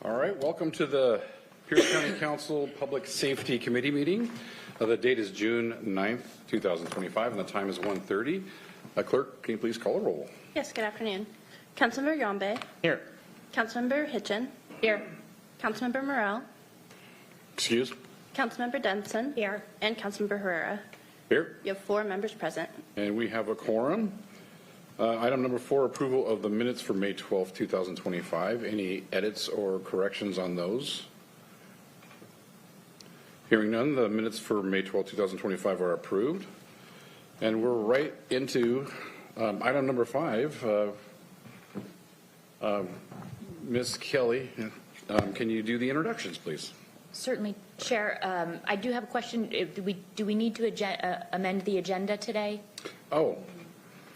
All right, welcome to the Pierce County Council Public Safety Committee meeting. The date is June 9th, 2025, and the time is 1:30. Clerk, can you please call a roll? Yes, good afternoon. Councilmember Yombe. Here. Councilmember Hitchin. Here. Councilmember Morrell. Excuse? Councilmember Denson. Here. And Councilmember Herrera. Here. You have 4 members present. And we have a quorum. Item number 4, approval of the minutes for May 12th, 2025. Any edits or corrections on those? Hearing none, the minutes for May 12th, 2025 are approved. And we're right into item number 5. Ms. Kelly, can you do the introductions, please? Certainly, Chair. I do have a question. Do we need to amend the agenda today? Oh.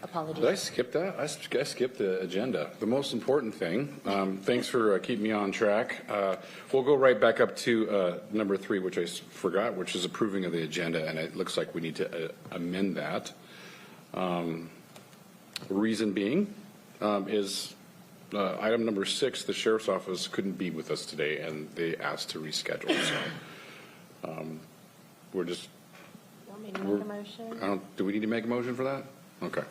Apologies. Did I skip that? I skipped the agenda. The most important thing, thanks for keeping me on track. We'll go right back up to number 3, which I forgot, which is approving of the agenda, and it looks like we need to amend that. Reason being is item number 6, the Sheriff's Office couldn't be with us today, and they asked to reschedule. So we're just... Want me to make a motion? Do we need to make a motion for that? Okay.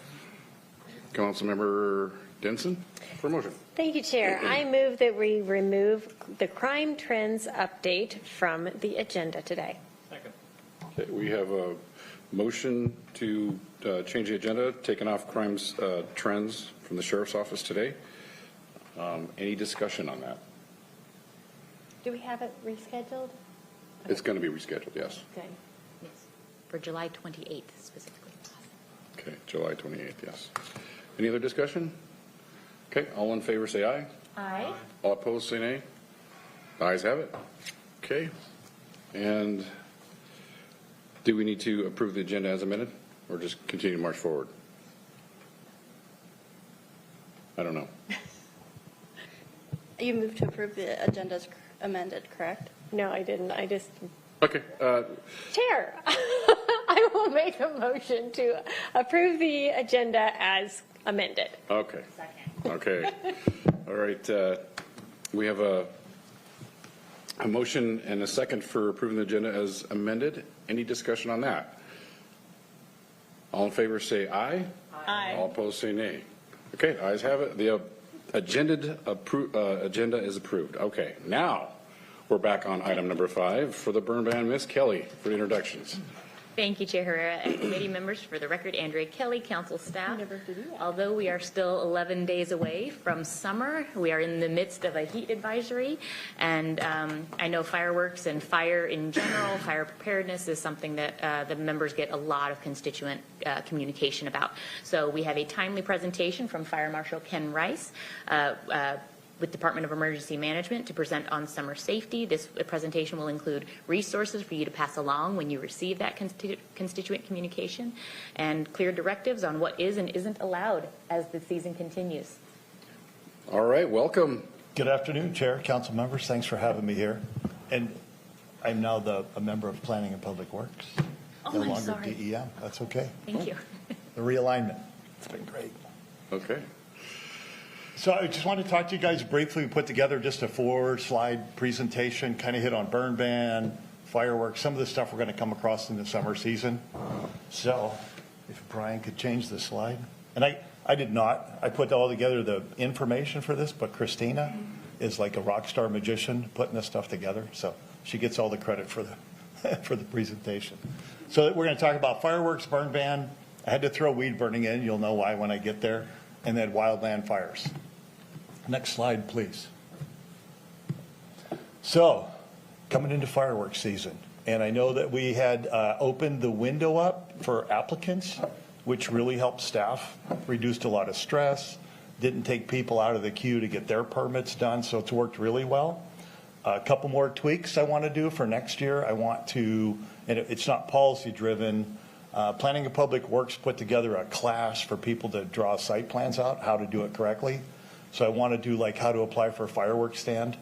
Councilmember Denson for a motion. Thank you, Chair. I move that we remove the crime trends update from the agenda today. Second. Okay, we have a motion to change the agenda, taking off crimes trends from the Sheriff's Office today. Any discussion on that? Do we have it rescheduled? It's going to be rescheduled, yes. Okay. Yes. For July 28th specifically. Okay, July 28th, yes. Any other discussion? Okay, all in favor say aye. Aye. All opposed say nay. The ayes have it. Okay. And do we need to approve the agenda as amended or just continue to march forward? I don't know. You moved to approve the agenda as amended, correct? No, I didn't. I just... Okay. Chair, I will make a motion to approve the agenda as amended. Okay. Okay. All right. We have a motion and a second for approving the agenda as amended. Any discussion on that? All in favor say aye. Aye. All opposed say nay. Okay. Ayes have it. The agenda is approved. Okay. Now we're back on item number 5 for the burn ban. Ms. Kelly for the introductions. Thank you, Chair Herrera and committee members. For the record, Andrea Kelly, council staff. Although we are still 11 days away from summer, we are in the midst of a heat advisory, and I know fireworks and fire in general, fire preparedness is something that the members get a lot of constituent communication about. So we have a timely presentation from Fire Marshal Ken Rice with Department of Emergency Management to present on summer safety. This presentation will include resources for you to pass along when you receive that constituent communication and clear directives on what is and isn't allowed as the season continues. All right, welcome. Good afternoon, Chair, council members. Thanks for having me here. And I'm now a member of Planning and Public Works. Oh, no I'm longer sorry. DEM. That's okay. Thank you. The realignment. It's been great. Okay. So I just want to talk to you guys briefly. We put together just a 4-slide presentation, kind of hit on burn ban, fireworks, some of the stuff we're going to come across in the summer season. So if Brian could change the slide. And I did not. I put all together the information for this, but Christina is like a rock star magician putting this stuff together. So she gets all the credit for the for the presentation. So we're going to talk about fireworks, burn ban. I had to throw weed burning in. You'll know why when I get there. And then wildland fires. Next slide, please. So, coming into fireworks season, and I know that we had opened the window up for applicants, which really helped staff, reduced a lot of stress, didn't take people out of the queue to get their permits done, so it's worked really well. A couple more tweaks I want to do for next year. I want to, and it's not policy driven, Planning and Public Works put together a class for people to draw site plans out, how to do it correctly. So I want to do like how to apply for a fireworks stand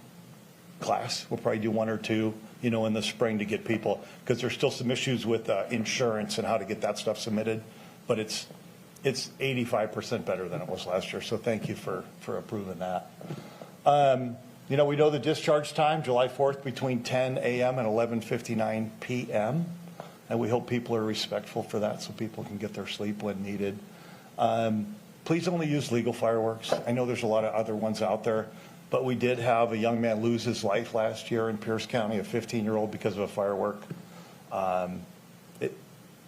class. We'll probably do 1 or 2, in the spring to get people, because there's still some issues with insurance and how to get that stuff submitted. But it's 85% better than it was last year. So thank you for approving that. We know the discharge time, July 4th, between 10 a.m. and 11:59 p.m., and we hope people are respectful for that so people can get their sleep when needed. Please only use legal fireworks. I know there's a lot of other ones out there, but we did have a young man lose his life last year in Pierce County, a 15-year-old, because of a firework.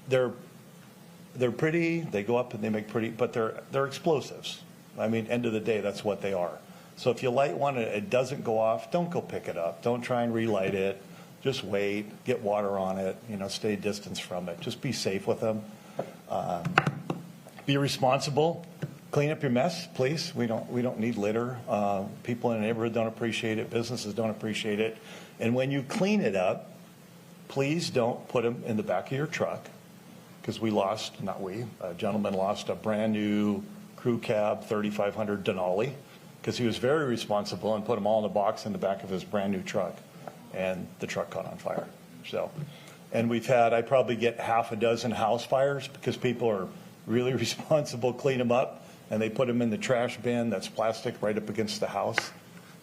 They're pretty, they go up and they make pretty, but they're explosives. I mean, end of the day, that's what they are. So if you light one and it doesn't go off, don't go pick it up. Don't try and relight it. Just wait, get water on it, stay distance from it. Just be safe with them. Be responsible. Clean up your mess, please. We don't need litter. People in the neighborhood don't appreciate it. Businesses don't appreciate it. And when you clean it up, please don't put them in the back of your truck, because a gentleman lost a brand new crew cab 3500 Denali, because he was very responsible and put them all in a box in the back of his brand new truck, and the truck caught on fire. And I probably get half a dozen house fires because people are really responsible, clean them up, and they put them in the trash bin that's plastic right up against the house.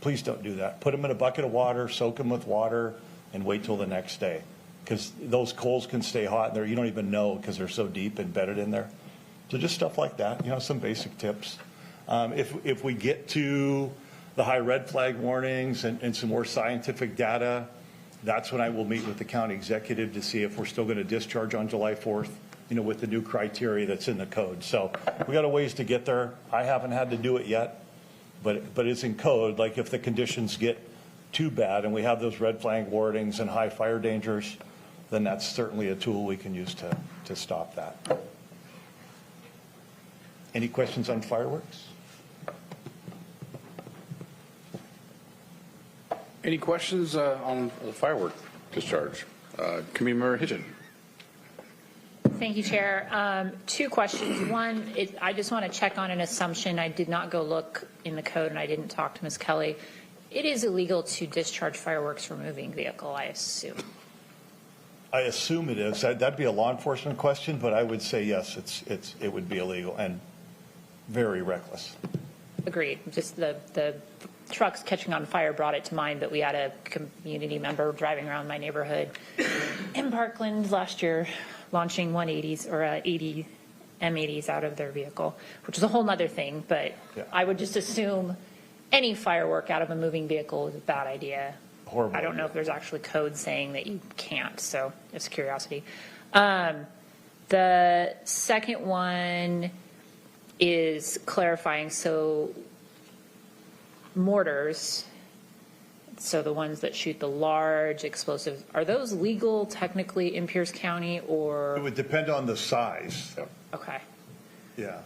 Please don't do that. Put them in a bucket of water, soak them with water, and wait till the next day, because those coals can stay hot in there. You don't even know because they're so deep embedded in there. So just stuff like that, some basic tips. If we get to the high red flag warnings and some more scientific data, that's when I will meet with the county executive to see if we're still going to discharge on July 4th, with the new criteria that's in the code. So we got a ways to get there. I haven't had to do it yet, but it's in code. Like if the conditions get too bad and we have those red flag warnings and high fire dangers, then that's certainly a tool we can use to stop that. Any questions on fireworks? Any questions on the firework discharge? Committee Member Hitchin. Thank you, Chair. Two questions. One, I just want to check on an assumption. I did not go look in the code, and I didn't talk to Ms. Kelly. It is illegal to discharge fireworks from a moving vehicle, I assume. I assume it is. That'd be a law enforcement question, but I would say yes, it would be illegal and very reckless. Agreed. Just the trucks catching on fire brought it to mind, but we had a community member driving around my neighborhood in Parkland last year launching 180s or 80 M80s out of their vehicle, which is a whole nother thing. But yeah. I would just assume any firework out of a moving vehicle is a bad idea. Horrible. I don't know if there's actually code saying that you can't, so it's curiosity. The second one is clarifying. So mortars, so the ones that shoot the large explosives, are those legal technically in Pierce County, or? It would depend on the size. Okay. Yeah,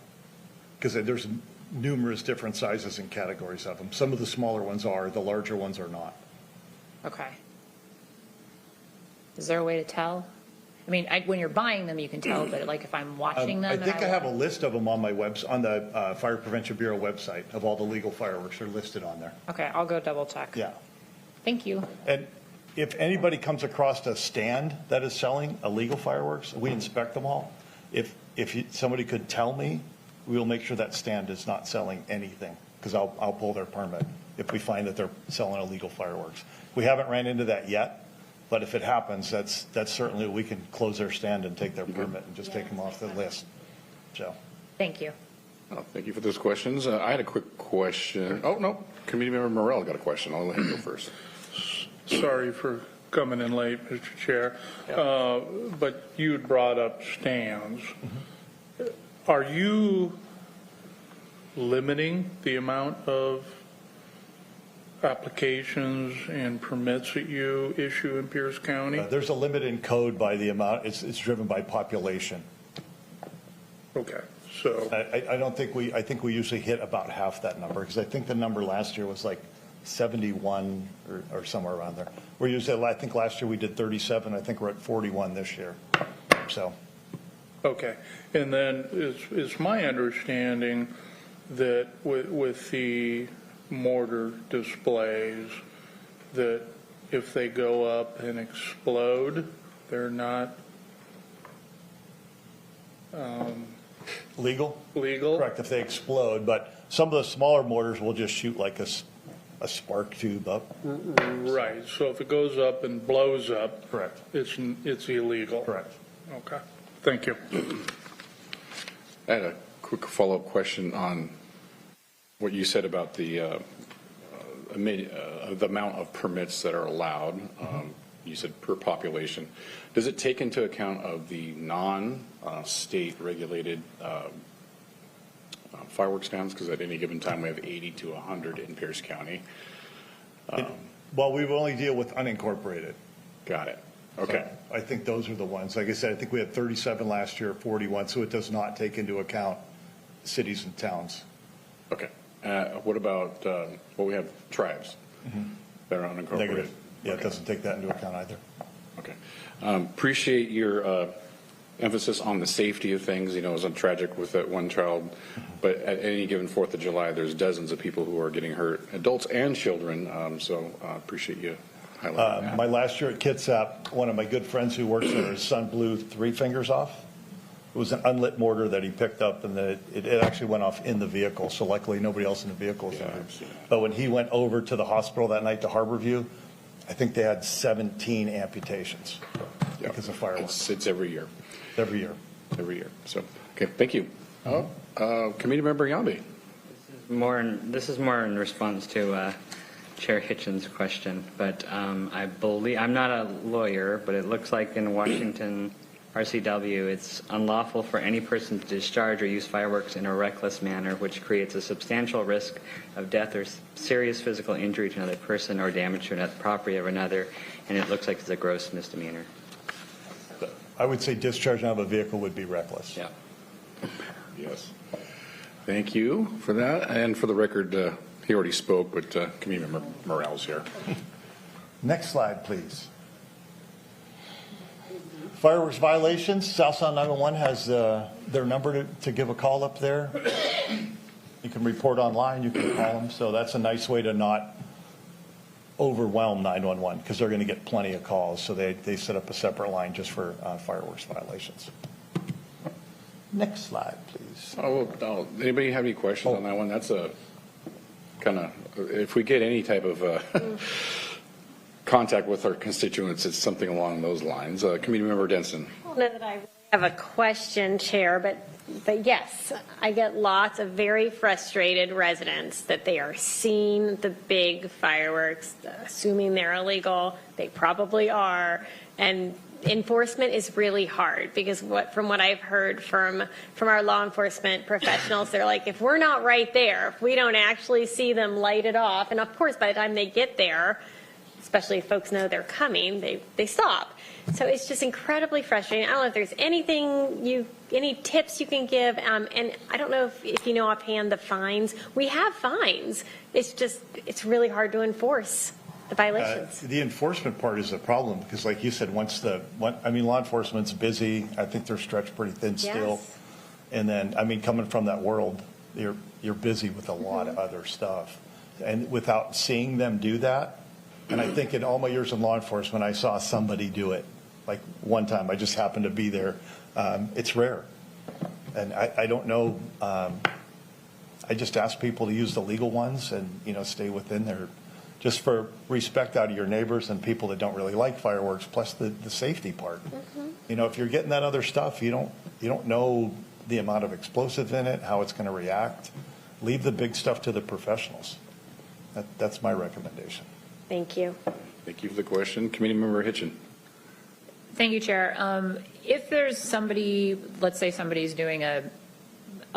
because there's numerous different sizes and categories of them. Some of the smaller ones are, the larger ones are not. Okay. Is there a way to tell? I mean, when you're buying them, you can tell, but like if I'm watching them. I think I have a list of them on my on the Fire Prevention Bureau website of all the legal fireworks. They're listed on there. Okay, I'll go double check. Yeah. Thank you. And if anybody comes across a stand that is selling illegal fireworks, we inspect them all. If somebody could tell me, we will make sure that stand is not selling anything, because I'll pull their permit if we find that they're selling illegal fireworks. We haven't ran into that yet. But if it happens, that's certainly, we can close their stand and take their permit and just take them off the list. So. Thank you. Oh, thank you for those questions. I had a quick question. Oh, no. Committee Member Morrell got a question. I'll let him go first. Sorry for coming in late, Mr. Chair. Yeah. But you had brought up stands. Mm-hmm. Are you limiting the amount of applications and permits that you issue in Pierce County? There's a limit in code by the amount. It's driven by population. Okay, so I don't think I think we usually hit about half that number, because I think the number last year was like 71 or somewhere around there. We're usually, I think last year we did 37. I think we're at 41 this year. So. okay, and then it's my understanding that with the mortar displays, that if they go up and explode, they're not legal? Legal. Correct, if they explode, but some of the smaller mortars will just shoot like a a spark tube up. Right, so if it goes up and blows up, Correct. it's illegal. Correct. Okay, thank you. I had a quick follow-up question on what you said about the amount of permits that are allowed. You said per population. Does it take into account of the non-state regulated fireworks stands? Because at any given time we have 80 to 100 in Pierce County. Well, we only deal with unincorporated. Got it. Okay. So I think those are the ones. Like I said, I think we had 37 last year, 41, so it does not take into account cities and towns. Okay. What about, well, we have tribes that are unincorporated. Negative. Yeah, Okay. it doesn't take that into account either. Okay. Appreciate your emphasis on the safety of things. You know, it was tragic with that one child, but at any given 4th of July, there's dozens of people who are getting hurt, adults and children. So appreciate you highlighting that. My last year at Kitsap, one of my good friends who works there, his son blew 3 fingers off. It was an unlit mortar that he picked up, and it actually went off in the vehicle. So luckily, nobody else in the vehicle was injured. I've seen that. But when he went over to the hospital that night to Harborview, I think they had 17 amputations because of fireworks. It's every year. Every year. Every year. So, okay, thank you. Committee Member Yambi. This is more in response to Chair Hitchens' question, but I believe, I'm not a lawyer, but it looks like in Washington RCW, it's unlawful for any person to discharge or use fireworks in a reckless manner, which creates a substantial risk of death or serious physical injury to another person or damage to another property of another, and it looks like it's a gross misdemeanor. I would say discharge out of a vehicle would be reckless. Yeah. Yes. Thank you for that. And for the record, he already spoke, but Committee Member Morales here. Next slide, please. Fireworks violations, South Sound 911 has their number to give a call up there. You can report online, you can call them, so that's a nice way to not overwhelm 911 because they're going to get plenty of calls, so they set up a separate line just for fireworks violations. Next slide, please. Anybody have any questions on that one? That's a kind of, if we get any type of contact with our constituents, it's something along those lines. Committee Member Denson. I don't know that I really have a question, Chair, but yes, I get lots of very frustrated residents that they are seeing the big fireworks, assuming they're illegal. They probably are. And enforcement is really hard because from what I've heard from our law enforcement professionals, they're like, if we're not right there, if we don't actually see them light it off, and of course, by the time they get there, especially if folks know they're coming, they stop. So it's just incredibly frustrating. I don't know if there's any tips you can give, and I don't know if you know offhand the fines. We have fines. It's really hard to enforce the violations. The enforcement part is a problem because, like you said, law enforcement's busy. I think they're stretched pretty thin still. Yes. And then, coming from that world, you're busy with a lot of other stuff. And without seeing them do that, and I think in all my years in law enforcement, I saw somebody do it. Like one time, I just happened to be there. It's rare. And I don't know. I just ask people to use the legal ones and, stay within there. Just for respect out of your neighbors and people that don't really like fireworks, plus the safety part. If you're getting that other stuff, you don't know the amount of explosives in it, how it's going to react. Leave the big stuff to the professionals. That's my recommendation. Thank you. Thank you for the question. Committee Member Hitchin. Thank you, Chair. If there's somebody, let's say somebody's doing a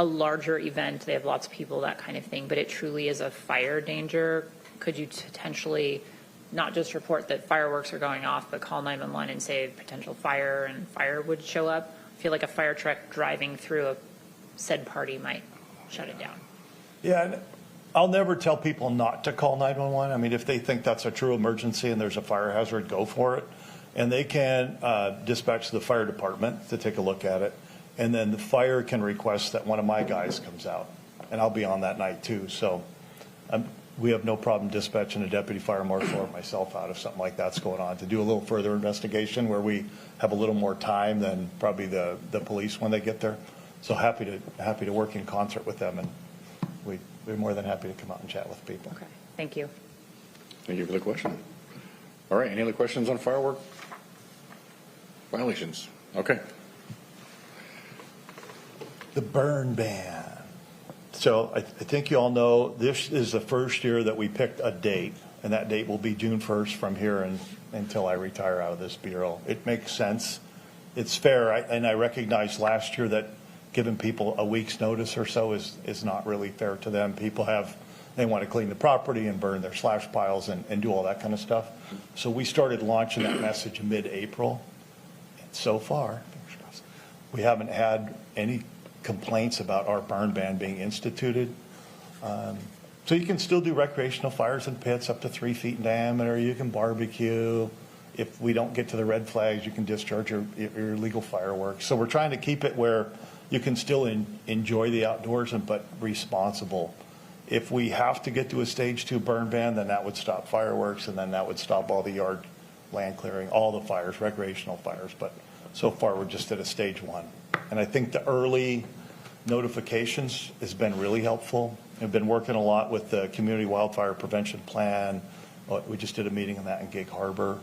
larger event, they have lots of people, that kind of thing, but it truly is a fire danger, could you potentially not just report that fireworks are going off, but call 911 and say potential fire and fire would show up? I feel like a fire truck driving through a said party might shut it down. Yeah, and I'll never tell people not to call 911. If they think that's a true emergency and there's a fire hazard, go for it. And they can dispatch the fire department to take a look at it. And then the fire can request that one of my guys comes out. And I'll be on that night too. So we have no problem dispatching a deputy fire marshal or myself out if something like that's going on to do a little further investigation where we have a little more time than probably the police when they get there. So happy to work in concert with them, and we're more than happy to come out and chat with people. Okay, thank you. Thank you for the question. All right, any other questions on firework violations? Okay. The burn ban. So I think you all know this is the first year that we picked a date, and that date will be June 1st from here until I retire out of this bureau. It makes sense. It's fair, and I recognize last year that giving people a week's notice or so is not really fair to them. People they want to clean the property and burn their slash piles and do all that kind of stuff. So we started launching that message mid-April. And so far, we haven't had any complaints about our burn ban being instituted. So you can still do recreational fires in pits up to 3 feet in diameter. You can barbecue. If we don't get to the red flags, you can discharge your illegal fireworks. So we're trying to keep it where you can still enjoy the outdoors, but responsible. If we have to get to a stage 2 burn ban, then that would stop fireworks, and then that would stop all the yard land clearing, all the fires, recreational fires. But so far, we're just at a stage 1. And I think the early notifications has been really helpful. I've been working a lot with the Community Wildfire Prevention Plan. We just did a meeting on that in Gig Harbor.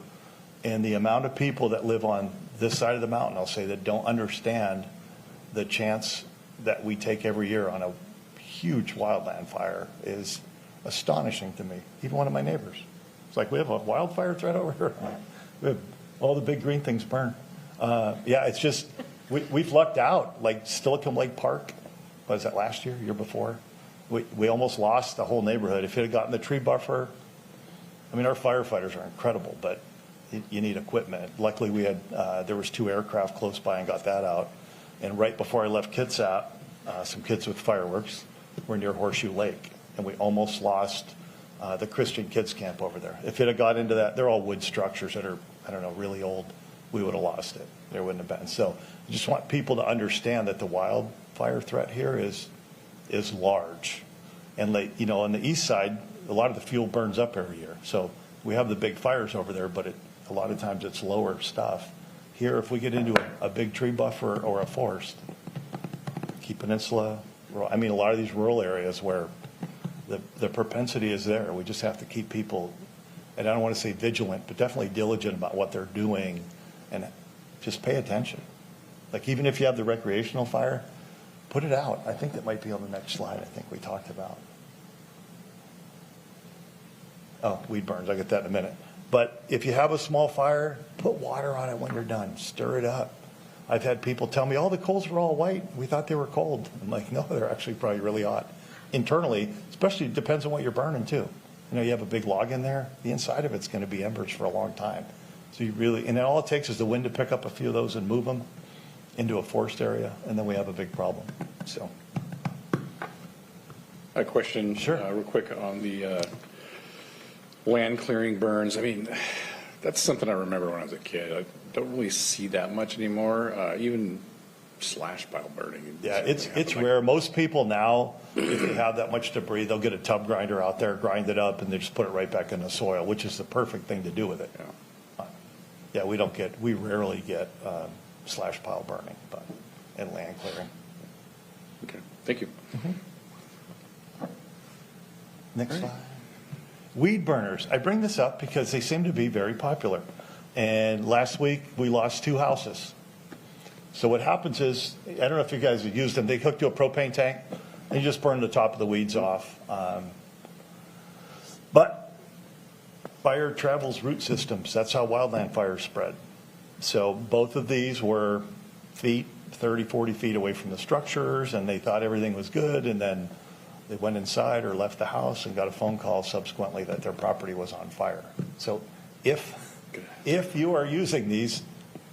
And the amount of people that live on this side of the mountain, I'll say, that don't understand the chance that we take every year on a huge wildland fire is astonishing to me. Even one of my neighbors. It's like, we have a wildfire threat over here. We have all the big green things burn. Yeah, it's just, we've lucked out. Like Silicon Lake Park, was that last year, year before? We almost lost the whole neighborhood. If it had gotten the tree buffer, I mean, our firefighters are incredible, but you need equipment. Luckily, we had there was 2 aircraft close by and got that out. And right before I left Kitsap, some kids with fireworks were near Horseshoe Lake, and we almost lost the Christian kids camp over there. If it had got into that, they're all wood structures that are, I don't know, really old. We would have lost it. There wouldn't have been. So I just want people to understand that the wildfire threat here is large. And on the east side, a lot of the fuel burns up every year. So we have the big fires over there, but a lot of times it's lower stuff. Here, if we get into a big tree buffer or a forest, Key Peninsula, I mean, a lot of these rural areas where the propensity is there. We just have to keep people, and I don't want to say vigilant, but definitely diligent about what they're doing and just pay attention. Like even if you have the recreational fire, put it out. I think that might be on the next slide. I think we talked about. Oh, weed burns. I'll get that in a minute. But if you have a small fire, put water on it when you're done. Stir it up. I've had people tell me, the coals were all white. We thought they were cold. I'm like, no, they're actually probably really hot. Internally, especially, it depends on what you're burning too. You have a big log in there. The inside of it's going to be embers for a long time. So you really, and then all it takes is the wind to pick up a few of those and move them into a forest area, and then we have a big problem. So. A question, Sure. Real quick on the land clearing burns. I mean, that's something I remember when I was a kid. I don't really see that much anymore. Even slash pile burning. Yeah, it's rare. Most people now, if they have that much debris, they'll get a tub grinder out there, grind it up, and they just put it right back in the soil, which is the perfect thing to do with it. Yeah, we rarely get slash pile burning, and land clearing. Okay, thank you. Next slide. Weed burners. I bring this up because they seem to be very popular. And last week, we lost 2 houses. So what happens is, I don't know if you guys have used them, they hook to a propane tank, and you just burn the top of the weeds off. But fire travels root systems. That's how wildland fires spread. So both of these were 30, 40 feet away from the structures, and they thought everything was good, and then they went inside or left the house and got a phone call subsequently that their property was on fire. So if you are using these,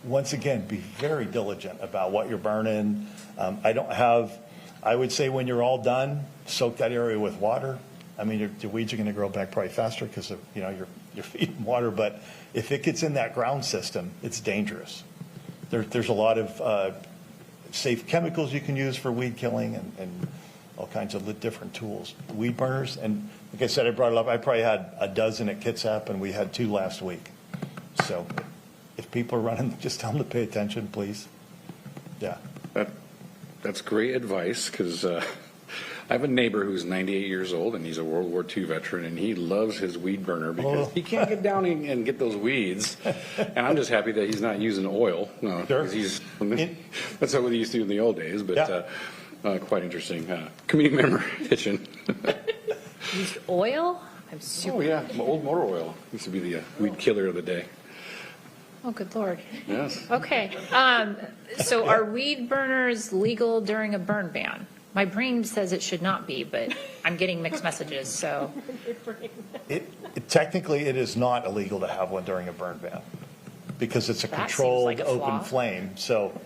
once again, be very diligent about what you're burning. I would say when you're all done, soak that area with water. I mean, your weeds are going to grow back probably faster because of, you're feeding water. But if it gets in that ground system, it's dangerous. There's a lot of safe chemicals you can use for weed killing and all kinds of different tools. Weed burners, and like I said, I brought it up. I probably had a dozen at Kitsap, and we had 2 last week. So if people are running, just tell them to pay attention, please. Yeah. That's great advice, because I have a neighbor who's 98 years old, and he's a World War II veteran, and he loves his weed burner because he can't get down and get those weeds. And I'm just happy that he's not using oil. No, Sure. 'cause that's what we used to do in the old days. But Yeah. quite interesting. Community member Hitchin. Used oil? I'm super. Oh yeah, old motor oil used to be the weed killer of the day. Oh, good Lord. Yes. Okay. So are weed burners legal during a burn ban? My brain says it should not be, but I'm getting mixed messages, so. Technically, it is not illegal to have one during a burn ban because it's a That seems controlled like a flaw. open flame. So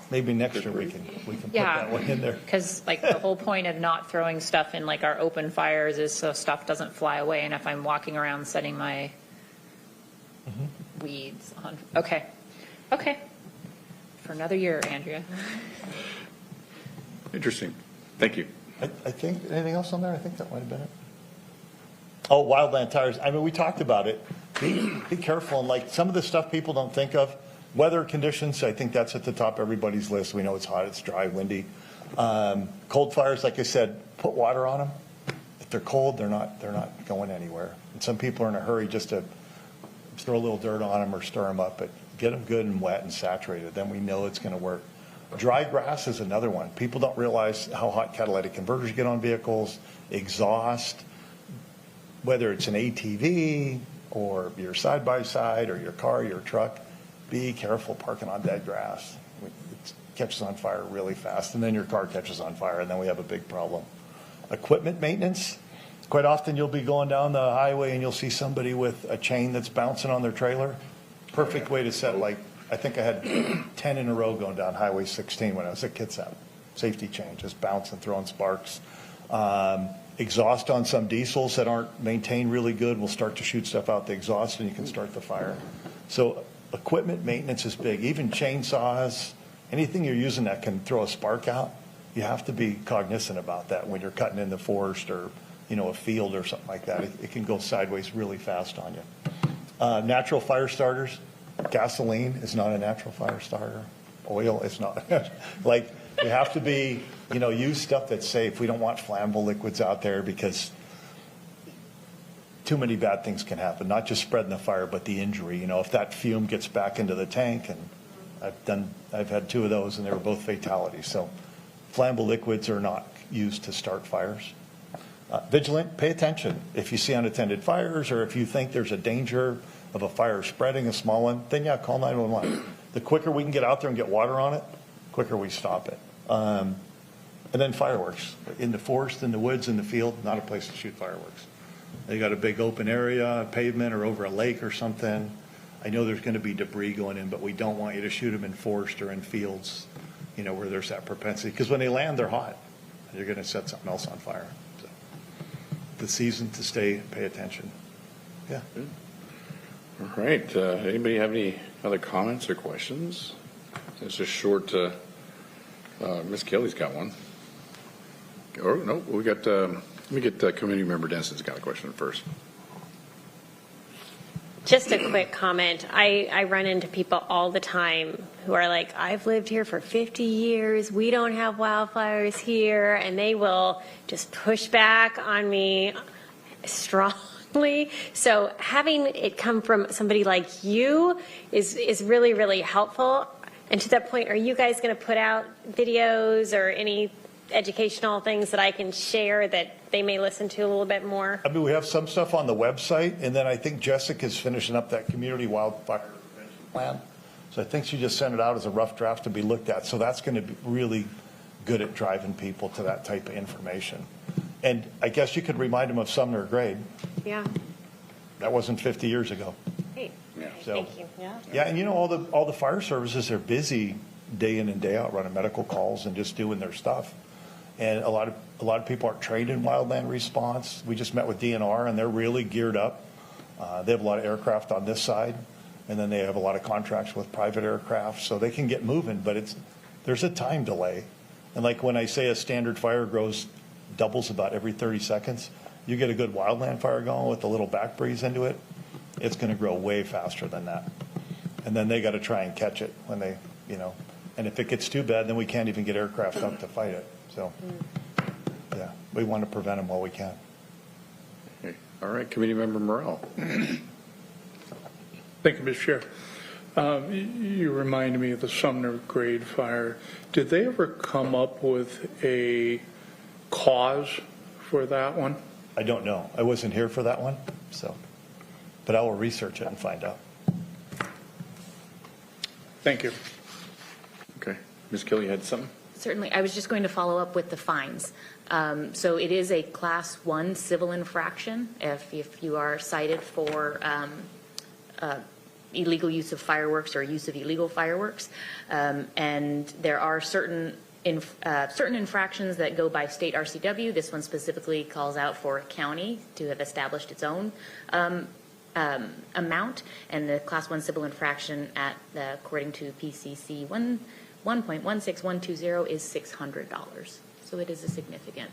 maybe next year we can put that one in there. Because like the whole point of not throwing stuff in like our open fires is so stuff doesn't fly away. And if I'm walking around setting my weeds on, okay. For another year, Andrea. Interesting. Thank you. I think, anything else on there? I think that might have been it. Oh, wildland tires. I mean, we talked about it. Be careful. And like some of the stuff people don't think of, weather conditions, I think that's at the top of everybody's list. We know it's hot, it's dry, windy. Cold fires, like I said, put water on them. If they're cold, they're not going anywhere. And some people are in a hurry just to throw a little dirt on them or stir them up, but get them good and wet and saturated. Then we know it's going to work. Dry grass is another one. People don't realize how hot catalytic converters get on vehicles, exhaust, whether it's an ATV or your side-by-side or your car, your truck. Be careful parking on dead grass. It catches on fire really fast, and then your car catches on fire, and then we have a big problem. Equipment maintenance. Quite often you'll be going down the highway and you'll see somebody with a chain that's bouncing on their trailer. Perfect way to set, like, I think I had 10 in a row going down Highway 16 when I was at Kitsap. Safety chain, just bouncing, throwing sparks. Exhaust on some diesels that aren't maintained really good will start to shoot stuff out the exhaust, and you can start the fire. So equipment maintenance is big. Even chainsaws, anything you're using that can throw a spark out, you have to be cognizant about that when you're cutting in the forest or, a field or something like that. It can go sideways really fast on you. Natural fire starters, gasoline is not a natural fire starter. Oil is not. Like, we have to be, use stuff that's safe. We don't want flammable liquids out there because too many bad things can happen, not just spreading the fire, but the injury. If that fume gets back into the tank, and I've had 2 of those, and they were both fatalities. So flammable liquids are not used to start fires. Vigilant, pay attention. If you see unattended fires, or if you think there's a danger of a fire spreading, a small one, then call 911. The quicker we can get out there and get water on it, quicker we stop it. And then fireworks. In the forest, in the woods, in the field, not a place to shoot fireworks. You got a big open area, pavement, or over a lake or something. I know there's going to be debris going in, but we don't want you to shoot them in forest or in fields, where there's that propensity. Because when they land, they're hot. And you're going to set something else on fire. So, the season to pay attention. Yeah. All right. Anybody have any other comments or questions? It's just short. Miss Kelly's got one. Or no, we got. Let me get community member Denson's got a question first. Just a quick comment. I run into people all the time who are like, I've lived here for 50 years. We don't have wildfires here. And they will just push back on me strongly. So having it come from somebody like you is really, really helpful. And to that point, are you guys going to put out videos or any educational things that I can share that they may listen to a little bit more? I mean, we have some stuff on the website, and then I think Jessica's finishing up that community wildfire prevention plan. So I think she just sent it out as a rough draft to be looked at. So that's going to be really good at driving people to that type of information. And I guess you could remind them of Sumner Grade. Yeah. That wasn't 50 years ago. Great. So, Thank you. Yeah. Yeah, and all the fire services are busy day in and day out running medical calls and just doing their stuff. And a lot of people aren't trained in wildland response. We just met with DNR, and they're really geared up. They have a lot of aircraft on this side, and then they have a lot of contracts with private aircraft, so they can get moving. But there's a time delay, and like when I say a standard fire doubles about every 30 seconds, you get a good wildland fire going with a little back breeze into it, it's going to grow way faster than that. And then they got to try and catch it when they, and if it gets too bad, then we can't even get aircraft up to fight it. So, yeah, we want to prevent them while we can. Okay. All right, Committee Member Morrell. Thank you, Mr. Chair. You reminded me of the Sumner grade fire. Did they ever come up with a cause for that one? I don't know. I wasn't here for that one, so, but I will research it and find out. Thank you. Okay. Ms. Kelly, you had something? Certainly. I was just going to follow up with the fines. So it is a Class 1 civil infraction if you are cited for illegal use of fireworks or use of illegal fireworks. And there are certain infractions that go by state RCW. This one specifically calls out for a county to have established its own amount, and the Class 1 civil infraction according to PCC 1.16120 is $600. So it is a significant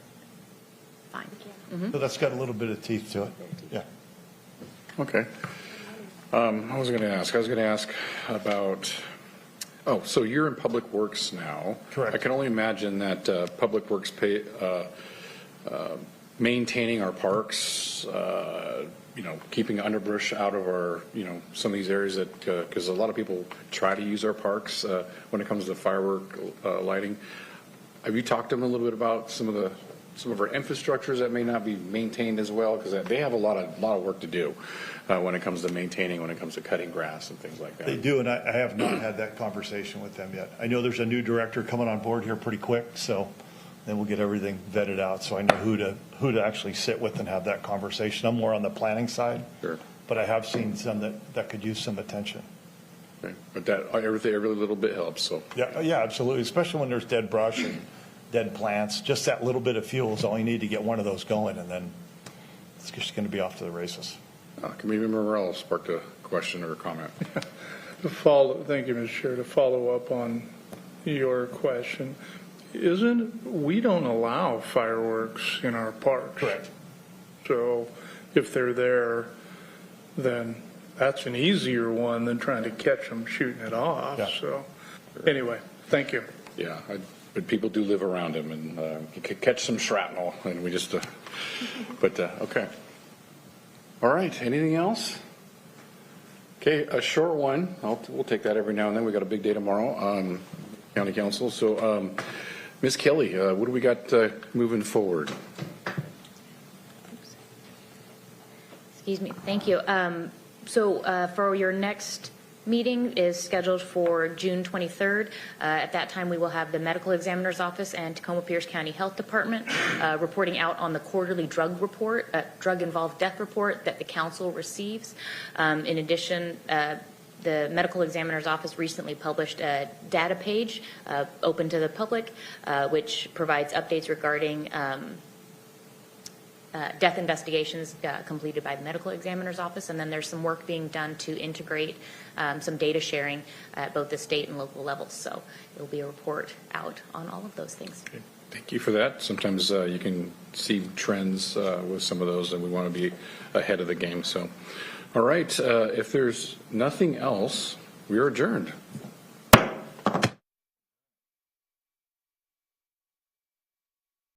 fine. So that's got a little bit of teeth to it. Yeah. Okay. I was going to ask about, so you're in Public Works now. Correct. I can only imagine that Public Works maintaining our parks, keeping underbrush out of our, some of these areas that, because a lot of people try to use our parks when it comes to firework lighting. Have you talked to them a little bit about some of our infrastructures that may not be maintained as well? Because they have a lot of work to do when it comes to maintaining, when it comes to cutting grass and things like that. They do, and I have not had that conversation with them yet. I know there's a new director coming on board here pretty quick, so then we'll get everything vetted out, so I know who to actually sit with and have that conversation. I'm more on the planning side, Sure. but I have seen some that could use some attention. Okay. But that every little bit helps. So Yeah, absolutely, especially when there's dead brush and dead plants. Just that little bit of fuel is all you need to get one of those going, and then it's just going to be off to the races. Committee Member Morrell sparked a question or a comment. Thank you, Mr. Chair. To follow up on your question, we don't allow fireworks in our parks. Correct. So if they're there, then that's an easier one than trying to catch them shooting it off. Yeah. So anyway, thank you. Yeah, but people do live around him, and you could catch some shrapnel, and we just, okay. All right, anything else? Okay, a short one. We'll take that every now and then. We got a big day tomorrow, County Council. So, Ms. Kelly, what do we got moving forward? Excuse me. Thank you. So for your next meeting is scheduled for June 23rd. At that time, we will have the medical examiner's office and Tacoma Pierce County Health Department reporting out on the quarterly drug-involved death report that the council receives. In addition, the medical examiner's office recently published a data page open to the public, which provides updates regarding death investigations completed by the medical examiner's office, and then there's some work being done to integrate some data sharing at both the state and local levels. So there will be a report out on all of those things. Okay. Thank you for that. Sometimes you can see trends with some of those, and we want to be ahead of the game. So, all right, if there's nothing else, we are adjourned.